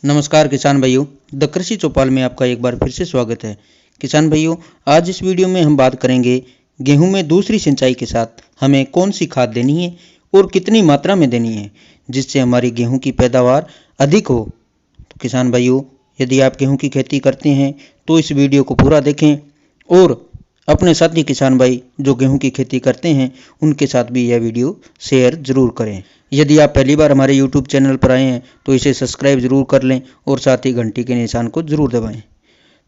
नमस्कार किसान भाइयों, द कृषि चौपाल में आपका एक बार फिर से स्वागत है। किसान भाइयों, आज इस वीडियो में हम बात करेंगे गेहूं में दूसरी सिंचाई के साथ हमें कौन सी खाद देनी है और कितनी मात्रा में देनी है जिससे हमारी गेहूं की पैदावार अधिक हो। तो किसान भाइयों, यदि आप गेहूं की खेती करते हैं तो इस वीडियो को पूरा देखें और अपने साथी किसान भाई जो गेहूं की खेती करते हैं उनके साथ भी यह वीडियो शेयर जरूर करें। यदि आप पहली बार हमारे YouTube चैनल पर आए हैं तो इसे सब्सक्राइब जरूर कर लें और साथ ही घंटी के निशान को जरूर दबाएं।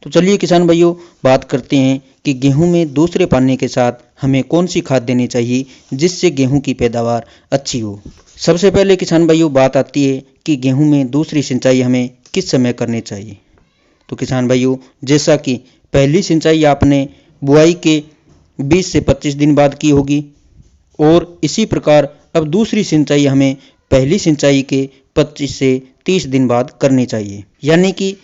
तो चलिए किसान भाइयों, बात करते हैं कि गेहूं में दूसरे पानी के साथ हमें कौन सी खाद देनी चाहिए जिससे गेहूं की पैदावार अच्छी हो। सबसे पहले किसान भाइयों बात आती है कि गेहूं में दूसरी सिंचाई हमें किस समय करनी चाहिए। तो किसान भाइयों, जैसा कि पहली सिंचाई आपने बुआई के 20 से 25 दिन बाद की होगी और इसी प्रकार अब दूसरी सिंचाई हमें पहली सिंचाई के 25 से 30 दिन बाद करनी चाहिए। यानी कि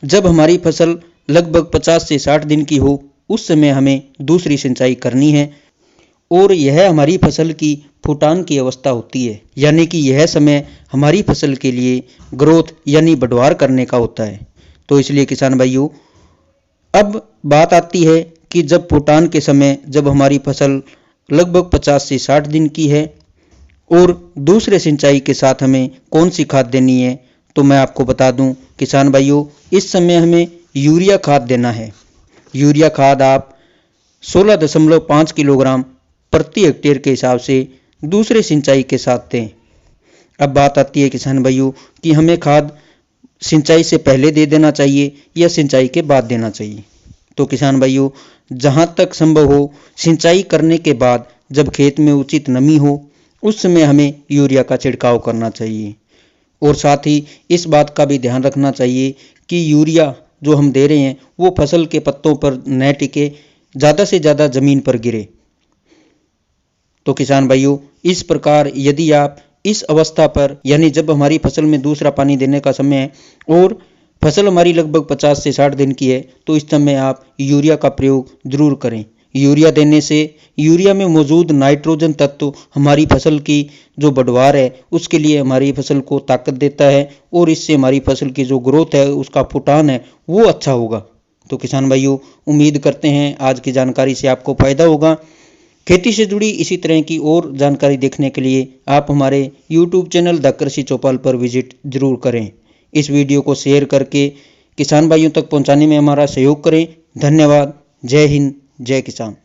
जब हमारी फसल लगभग 50 से 60 दिन की हो उस समय हमें दूसरी सिंचाई करनी है और यह हमारी फसल की फुटान की अवस्था होती है। यानी कि यह समय हमारी फसल के लिए ग्रोथ यानी बढ़वार करने का होता है। तो इसलिए किसान भाइयों, अब बात आती है कि जब फुटान के समय जब हमारी फसल लगभग 50 से 60 दिन की है और दूसरे सिंचाई के साथ हमें कौन सी खाद देनी है, तो मैं आपको बता दूं किसान भाइयों, इस समय हमें यूरिया खाद देना है। यूरिया खाद आप 16.5 किलोग्राम प्रति हेक्टेयर के हिसाब से दूसरे सिंचाई के साथ दें। अब बात आती है किसान भाइयों कि हमें खाद सिंचाई से पहले दे देना चाहिए या सिंचाई के बाद देना चाहिए। तो किसान भाइयों, जहां तक संभव हो सिंचाई करने के बाद जब खेत में उचित नमी हो उस समय हमें यूरिया का छिड़काव करना चाहिए। और साथ ही इस बात का भी ध्यान रखना चाहिए कि यूरिया जो हम दे रहे हैं वो फसल के पत्तों पर न टिके, ज़्यादा से ज़्यादा ज़मीन पर गिरे। तो किसान भाइयों, इस प्रकार यदि आप इस अवस्था पर यानी जब हमारी फसल में दूसरा पानी देने का समय है और फसल हमारी लगभग 50 से 60 दिन की है तो इस समय आप यूरिया का प्रयोग जरूर करें। यूरिया देने से यूरिया में मौजूद नाइट्रोजन तत्व हमारी फसल की जो बढ़वार है उसके लिए हमारी फसल को ताकत देता है और इससे हमारी फसल की जो ग्रोथ है उसका फुटान है वो अच्छा होगा। तो किसान भाइयों, उम्मीद करते हैं आज की जानकारी से आपको फायदा होगा। खेती से जुड़ी इसी तरह की और जानकारी देखने के लिए आप हमारे YouTube चैनल द कृषि चौपाल पर विजिट जरूर करें। इस वीडियो को शेयर करके किसान भाइयों तक पहुंचाने में हमारा सहयोग करें। धन्यवाद। जय हिंद, जय किसान।